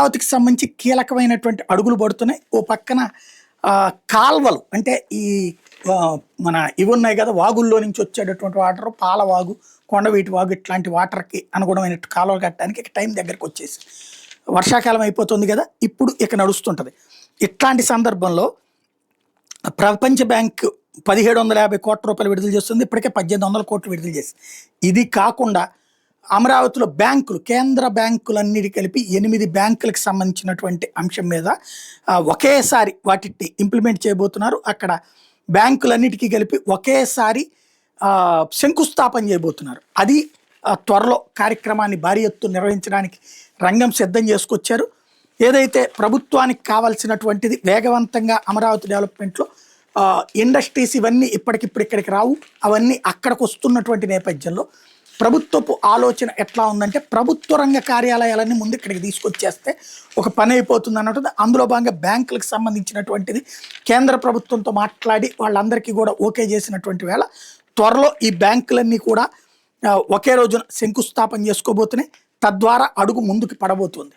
అమరావతికి సంబంధించి కీలకమైనటువంటి అడుగులు పడుతున్నాయి. ఓ పక్కన కాల్వలు అంటే ఈ మన ఇవి ఉన్నాయి కదా, వాగుల్లో నుంచి వచ్చేటటువంటి వాటర్, పాలవాగు, కొండవీటి వాగు ఇట్లాంటి వాటర్కి అనుగుణమైన కాలువలు కట్టడానికి ఇక టైం దగ్గరకు వచ్చేసి వర్షాకాలం అయిపోతుంది కదా, ఇప్పుడు ఇక నడుస్తుంటుంది. ఇట్లాంటి సందర్భంలో ప్రపంచ బ్యాంక్ 1750 కోట్ల రూపాయలు విడుదల చేస్తుంది. ఇప్పటికే 1800 కోట్లు విడుదల చేస్తుంది. ఇది కాకుండా అమరావతిలో బ్యాంకులు, కేంద్ర బ్యాంకులన్నిటి కలిపి 8 బ్యాంకులకు సంబంధించినటువంటి అంశం మీద ఒకేసారి వాటిని ఇంప్లిమెంట్ చేయబోతున్నారు. అక్కడ బ్యాంకులన్నిటికీ కలిపి ఒకేసారి శంకుస్థాపన చేయబోతున్నారు. అది త్వరలో కార్యక్రమాన్ని భారీ ఎత్తున నిర్వహించడానికి రంగం సిద్ధం చేసుకొచ్చారు. ఏదైతే ప్రభుత్వానికి కావాల్సినటువంటిది వేగవంతంగా అమరావతి డెవలప్మెంట్లో ఇండస్ట్రీస్ ఇవన్నీ ఇప్పటికిప్పుడు ఇక్కడికి రావు, అవన్నీ అక్కడికి వస్తున్నటువంటి నేపథ్యంలో ప్రభుత్వపు ఆలోచన ఎట్లా ఉందంటే ప్రభుత్వ రంగ కార్యాలయాలన్నీ ముందు ఇక్కడికి తీసుకొచ్చేస్తే ఒక పని అయిపోతుంది అన్నట్టు. అందులో భాగంగా బ్యాంకులకు సంబంధించినటువంటిది కేంద్ర ప్రభుత్వంతో మాట్లాడి వాళ్ళందరికీ కూడా ఓకే చేసినటువంటి వేళ త్వరలో ఈ బ్యాంకులన్నీ కూడా ఒకే రోజున శంకుస్థాపన చేసుకోబోతున్నాయి. తద్వారా అడుగు ముందుకు పడబోతుంది.